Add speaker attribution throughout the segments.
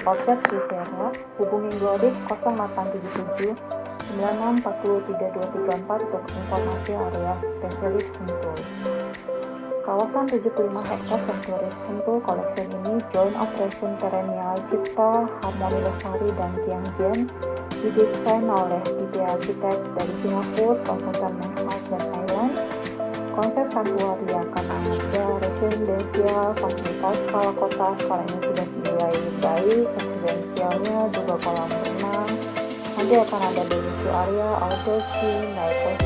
Speaker 1: Orchard Rivera, hubungi Glorik 0877 96403234 untuk informasi area spesialis Sentul. Kawasan 75 hektar Sanctuary Sentul Collection ini Joint Operation Perennial Cipta Harmoni Lestari dan Tianjin, didesain oleh DP Arsitek dari Singapura, konsultan Manhouse dan Island. Konsep santuari akan ada residensial, fasilitas skala kota, skalanya sudah dinilai baik, residensialnya juga kolam renang. Nanti akan ada barbecue area, outdoor gym, night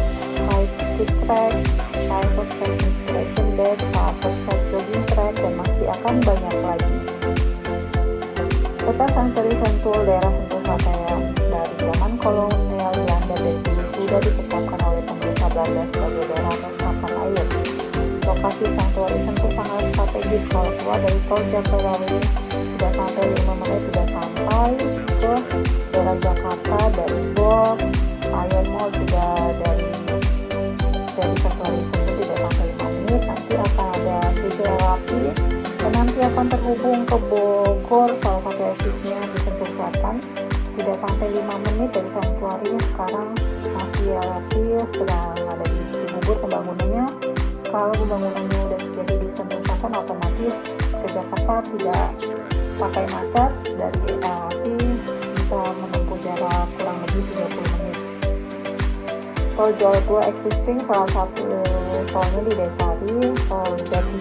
Speaker 1: skate track, private inspiration bed, first jogging track, dan masih akan banyak lagi. Kota Sanctuary Sentul, daerah Sentul Pattaya dari zaman kolonial Belanda dan dulu sudah ditetapkan oleh pemerintah Belanda sebagai daerah resapan air. Lokasi Sanctuary Sentul sangat strategis. Kalau keluar dari tol Jakarta sudah sampai 5 menit sudah sampai ke daerah Jakarta. Dari Bor, Iron Mall juga dari Sanctuary Sentul tidak sampai 5 menit. Nanti akan ada LRT dan nanti akan terhubung ke Bogor, salah satu exitnya di Sentul Selatan. Tidak sampai 5 menit dari Sanctuary. Sekarang masih LRT sedang ada di Cibubur pembangunannya. Kalau pembangunannya udah terjadi di Sentul Selatan, otomatis ke Jakarta tidak pakai macet. Dari LRT bisa menempuh jarak kurang lebih 30 menit. Tol Jawa Tua existing, salah satu tolnya di Desari, tol Jati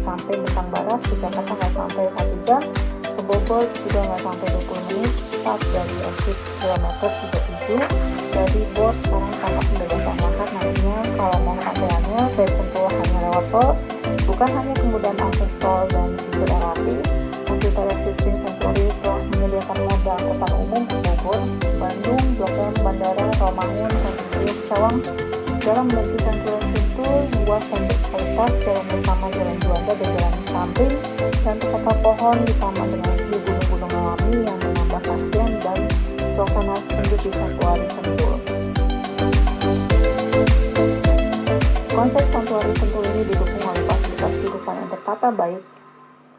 Speaker 1: sampai Betang Barat, ke Jakarta nggak sampai 1 jam, ke Bogor juga nggak sampai 20 menit, start dari exit kilometer 37. Dari Bor sekarang tampak sudah datang nantinya. Kalau mau antreannya dari Sentul hanya lewat tol, bukan hanya kemudahan akses tol dan fitur LRT. Fasilitas existing Sanctuary telah menyediakan moda angkutan umum ke Bogor, Bandung, Blok M, Bandara, Romangun, Tanjung Priok, Cawang. Dalam menuju Sanctuary Sentul, luas dan berkualitas, jalan utama Jalan Juanda dan Jalan Samping, dan terdapat pohon di taman dengan view gunung-gunung alami yang menambah kasihan dan suasana sendu di Sanctuary Sentul. Konsep Sanctuary Sentul ini didukung oleh fasilitas kehidupan yang tertata baik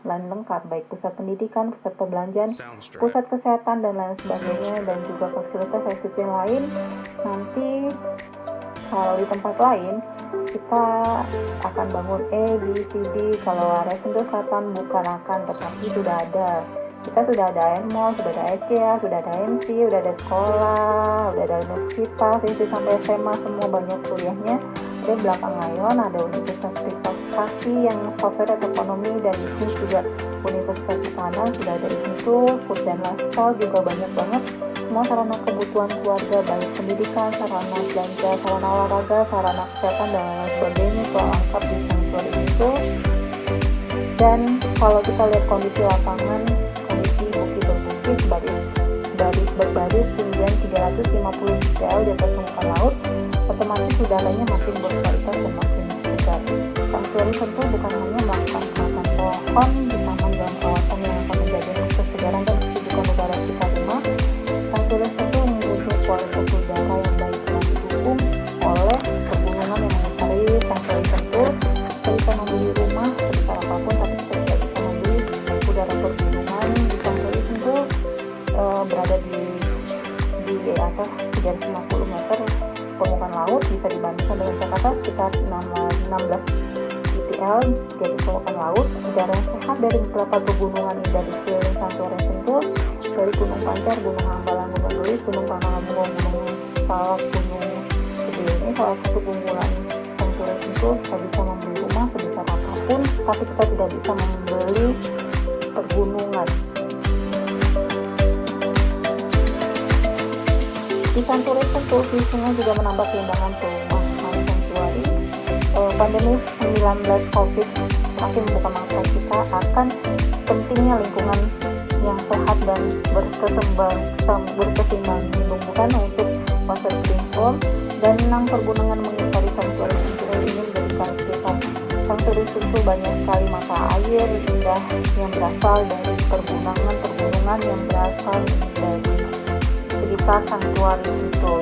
Speaker 1: dan lengkap, baik pusat pendidikan, pusat perbelanjaan, pusat kesehatan, dan lain sebagainya, dan juga fasilitas existing lain. Nanti kalau di tempat lain kita akan bangun A, B, C, D. Kalau area Sentul Selatan bukan akan, tetapi sudah ada. Kita sudah ada Iron Mall, sudah ada IKEA, sudah ada MC, sudah ada sekolah, sudah ada universitas, SD sampai SMA, semua banyak kuliahnya. Ada belakang Ion, ada Universitas Trisakti yang software ekonomi dan bisnis, juga Universitas Pertanian sudah ada di situ. Food dan lifestyle juga banyak banget. Semua sarana kebutuhan keluarga, baik pendidikan, sarana belanja, sarana olahraga, sarana kesehatan, dan lain sebagainya telah lengkap di Sanctuary Sentul. Dan kalau kita lihat kondisi lapangan, kondisi bukit berbukit, baris berbaris, kemudian 350 ml di atas permukaan laut, otomatis udaranya makin berkualitas dan makin segar. Sanctuary Sentul bukan hanya melakukan perawatan pohon di taman dan kawasan yang akan menjadi kesegaran dan kehidupan udara sekitar rumah. Sanctuary Sentul membutuhkan kualitas udara yang baik dan didukung oleh pegunungan yang mengitari Sanctuary Sentul. Kita bisa membeli rumah sebesar apapun, tapi kita tidak bisa membeli udara pegunungan. Di Sanctuary Sentul berada di atas 350 meter permukaan laut, bisa dibandingkan dengan Jakarta sekitar 16 mtl dari permukaan laut. Udara sehat dari beberapa pegunungan indah di sekeliling Sanctuary Sentul, dari Gunung Pancar, Gunung Hambalang, Gunung Gelis, Gunung Pangrango, Gunung Salak, Gunung Gede. Ini salah satu keunggulan Sanctuary Sentul. Kita bisa membeli rumah sebesar apapun, tapi kita tidak bisa membeli pegunungan. Di Sanctuary Sentul, visinya juga menambah keindahan perumahan Sanctuary. Pandemi 19 COVID makin membuka mata kita akan pentingnya lingkungan yang sehat dan berkeseimbangan, bukan untuk konsep green home dan 6 pergunungan mengitari Sanctuary Sentul ini menjadikan kita. Sanctuary Sentul banyak sekali mata air indah yang berasal dari pergunungan yang berasal dari sekitar Sanctuary Sentul.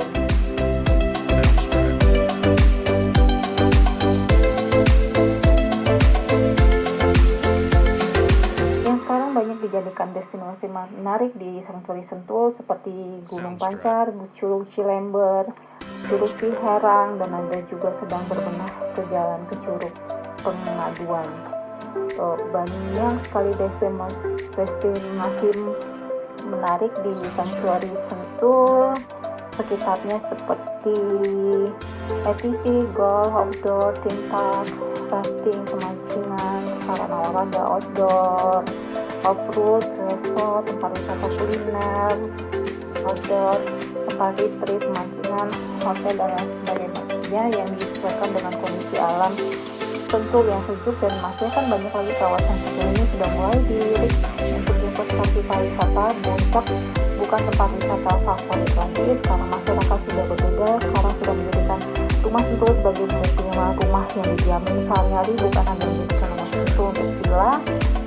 Speaker 1: Yang sekarang Sekarang banyak dijadikan destinasi menarik di Sanctuary Sentul seperti Gunung Pancar, Curug Cilember, Curug Ciherang, dan ada juga sedang berbenah ke jalan ke Curug Pengaduan. Banyak sekali destinasi menarik di Sanctuary Sentul sekitarnya seperti ATV, golf, outdoor, theme park, rafting, pemancingan, sarana olahraga outdoor, off-road, resort, tempat wisata kuliner, outdoor, tempat retreat, pemancingan, hotel, dan lain sebagainya yang disesuaikan dengan kondisi alam Sentul yang sejuk dan masih kan banyak lagi kawasan Sentul ini sudah mulai dilirik untuk investasi pariwisata. Puncak bukan tempat wisata favorit lagi, sekarang masyarakat sudah berbeda, sekarang sudah menjadikan rumah Sentul sebagai rumah yang didiami sehari-hari, bukan hanya menjadikan rumah Sentul untuk villa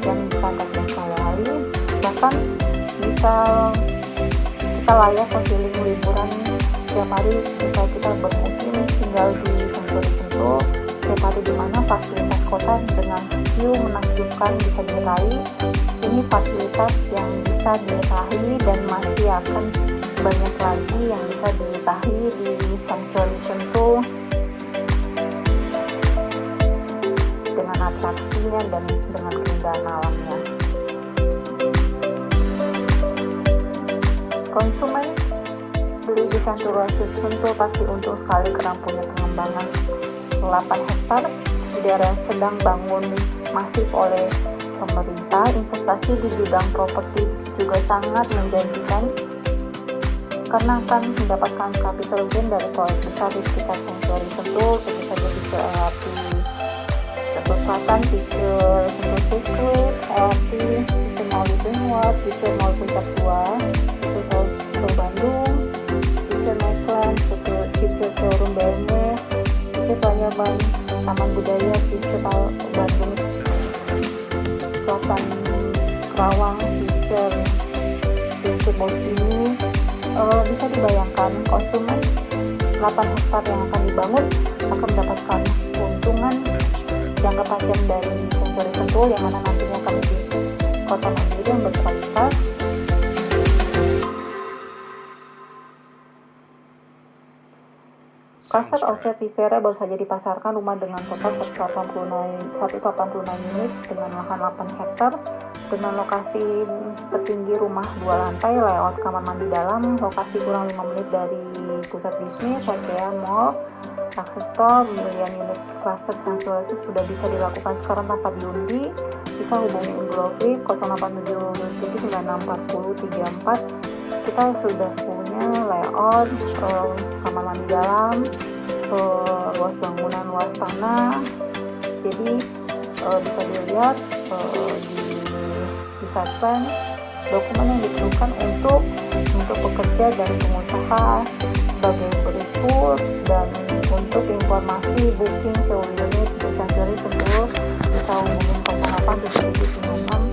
Speaker 1: yang dipandangkan sehari-hari, bahkan bisa kita layak memilih liburan setiap hari jika kita bermukim tinggal di Sentul setiap hari, di mana fasilitas kota dengan view menakjubkan bisa diraih. Ini fasilitas yang bisa diraih dan masih akan banyak lagi yang bisa diraih di Sanctuary Sentul dengan atraksinya dan dengan keindahan alamnya. Konsumen beli di Sanctuary Sentul pasti untung sekali karena punya pengembangan 8 hektar di daerah sedang bangun masif oleh pemerintah. Investasi di bidang properti juga sangat menjanjikan karena akan mendapatkan capital gain dari proyek besar di sekitar Sanctuary Sentul, tentu saja bisa LRT Sentul Selatan, Future Sentul Circuit, LRT Future Mall Living World, Future Mall Puncak 2, Future Sentul Bandung, Future Makeland, Future Showroom BMW, Future Panjaban, Taman Budaya, Future Bandung Selatan, Kerawang, Future Mall ini. Bisa dibayangkan konsumen 8 hektar yang akan dibangun akan mendapatkan keuntungan jangka panjang dari Sanctuary Sentul yang mana nantinya akan menjadi kota mandiri yang berkualitas. Kasar Orchard Riviera baru saja dipasarkan, rumah dengan total 189 unit dengan lahan 8 hektar dengan lokasi tertinggi, rumah 2 lantai, layout kamar mandi dalam, lokasi kurang 5 menit dari pusat bisnis, IKEA, mall, akses store. Pembelian unit cluster Sanctuary sudah bisa dilakukan sekarang tanpa diundi. Bisa hubungi Glowflip 0877964034. Kita sudah punya layout kamar mandi dalam, luas bangunan, luas tanah. Jadi bisa dilihat di site plan dokumen yang diperlukan untuk pekerja dan pengusaha sebagai berikut. Dan untuk informasi booking show unit di Sanctuary Sentul bisa hubungi 087796